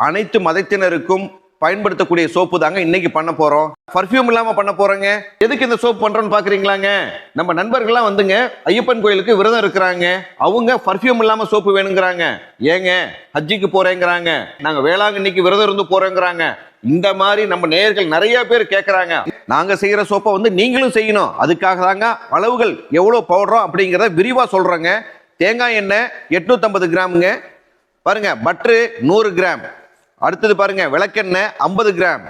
அனைத்து மதத்தினருக்கும் பயன்படுத்தக்கூடிய சோப்பு தாங்க இன்னைக்கு பண்ண போறோம். பர்ஃபியூம் இல்லாம பண்ண போறோங்க. எதுக்கு இந்த சோப் பண்றோம்னு பாக்குறீங்களாங்க? நம்ம நண்பர்கள்லாம் வந்துங்க ஐயப்பன் கோயிலுக்கு விரதம் இருக்கிறாங்க. அவங்க பர்ஃபியூம் இல்லாம சோப்பு வேணுங்கிறாங்க. ஏங்க ஹஜ்ஜிக்கு போறேங்கிறாங்க, நாங்க வேளாங்கண்ணிக்கு விரதம் இருந்து போறேங்கிறாங்க. இந்த மாதிரி நம்ம நேயர்கள் நிறைய பேர் கேட்கறாங்க. நாங்க செய்யற சோப்பை வந்து நீங்களும் செய்யணும். அதுக்காக தாங்க அளவுகள் எவ்வளவு போடுறோம் அப்படிங்கிறத விரிவா சொல்றேங்க. தேங்காய் எண்ணெய் 850 கிராமுங்க. பாருங்க, பட்டரு 100 கிராம். அடுத்தது பாருங்க, விளக்கெண்ணெய் 50 gram,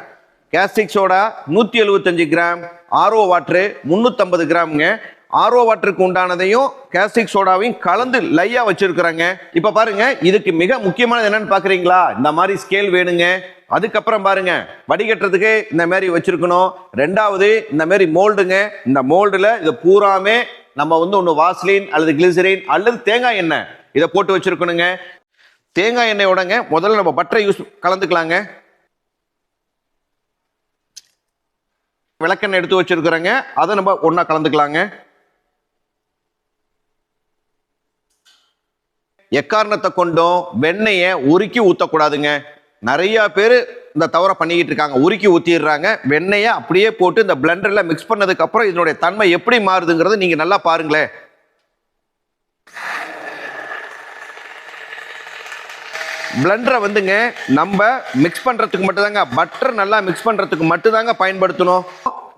caustic soda 175 gram, RO water 350 கிராமுங்க. ஆர்ஓ வாட்டருக்கு உண்டானதையும் கேஸ்டிக் சோடாவையும் கலந்து லையா வச்சிருக்கிறாங்க. இப்ப பாருங்க, இதுக்கு மிக முக்கியமானது என்னன்னு பாக்குறீங்களா? இந்த மாதிரி ஸ்கேல் வேணுங்க. அதுக்கப்புறம் பாருங்க, வடிகட்டுறதுக்கு இந்த மாதிரி வச்சிருக்கணும். ரெண்டாவது இந்த மாதிரி மோல்டுங்க. இந்த மோல்டுல இதை பூராமே நம்ம வந்து ஒன்று வாஸ்லின் அல்லது கிளிசரின் அல்லது தேங்காய் எண்ணெய் இதை போட்டு வச்சிருக்கணுங்க. தேங்காய் எண்ணெயோடங்க முதல்ல நம்ம பட்டரை யூஸ் கலந்துக்கலாங்க. விளக்கெண்ணெய் எடுத்து வச்சிருக்கிறோங்க, அதை நம்ம ஒண்ணா கலந்துக்கலாங்க. எக்காரணத்தை கொண்டும் வெண்ணெயை உருக்கி ஊற்றக்கூடாதுங்க. நிறைய பேர் இந்த தவறை பண்ணிக்கிட்டு இருக்காங்க. உருக்கி ஊற்றிடுறாங்க. வெண்ணெயை அப்படியே போட்டு இந்த பிளெண்டர்ல மிக்ஸ் பண்ணதுக்கு அப்புறம் இதனுடைய தன்மை எப்படி மாறுதுங்கிறது நீங்க நல்லா பாருங்களேன். பிளெண்டரை வந்துங்க நம்ம மிக்ஸ் பண்றதுக்கு மட்டும் தாங்க, பட்டர் நல்லா மிக்ஸ் பண்றதுக்கு மட்டும் தாங்க பயன்படுத்தணும்.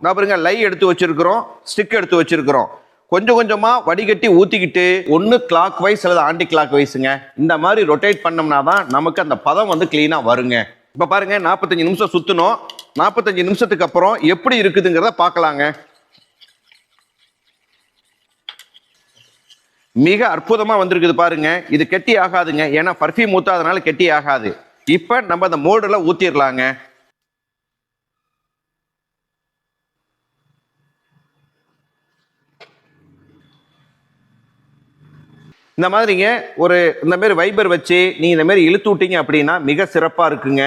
நான் பாருங்க, லை எடுத்து வச்சிருக்கிறோம், ஸ்டிக் எடுத்து வச்சிருக்கிறோம். கொஞ்சம் கொஞ்சமா வடிகட்டி ஊத்திக்கிட்டு ஒன்னு கிளாக் வைஸ் அல்லது ஆன்டி கிளாக் வைஸுங்க இந்த மாதிரி ரொட்டேட் பண்ணோம்னா தான் நமக்கு அந்த பதம் வந்து கிளீனா வருங்க. இப்ப பாருங்க, 45 நிமிஷம் சுத்தணும். 45 நிமிஷத்துக்கு அப்புறம் எப்படி இருக்குதுங்கிறத பார்க்கலாங்க. மிக அற்புதமா வந்திருக்குது பாருங்க. இது கெட்டி ஆகாதுங்க, ஏன்னா பர்ஃபியூம் ஊத்தாதனால கெட்டி ஆகாது. இப்ப நம்ம அந்த மோல்டுல ஊத்திடலாங்க. இந்த மாதிரிங்க ஒரு இந்த மாதிரி வைபர் வச்சு நீங்க இந்த மாதிரி இழுத்து விட்டீங்க அப்படின்னா மிக சிறப்பா இருக்குங்க.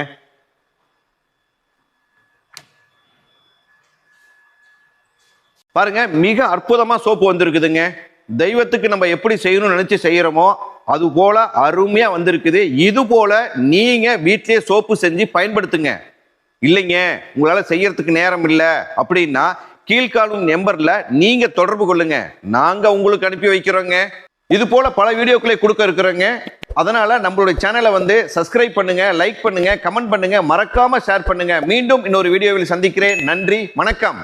பாருங்க, மிக அற்புதமா சோப்பு வந்திருக்குதுங்க. தெய்வத்துக்கு நம்ம எப்படி செய்யணும்னு நினைச்சு செய்யறோமோ அது போல அருமையா வந்திருக்குது. இது போல நீங்க வீட்டிலேயே சோப்பு செஞ்சு பயன்படுத்துங்க. இல்லைங்க உங்களால செய்யறதுக்கு நேரம் இல்லை அப்படின்னா கீழ்காணும் நம்பர்ல நீங்க தொடர்பு கொள்ளுங்க, நாங்க உங்களுக்கு அனுப்பி வைக்கிறோங்க. இது போல பல வீடியோக்களை கொடுக்க இருக்கிறோங்க. அதனால நம்மளுடைய சேனலை வந்து சப்ஸ்கிரைப் பண்ணுங்க, லைக் பண்ணுங்க, கமெண்ட் பண்ணுங்க, மறக்காம ஷேர் பண்ணுங்க. மீண்டும் இன்னொரு வீடியோவில் சந்திக்கிறேன். நன்றி, வணக்கம்.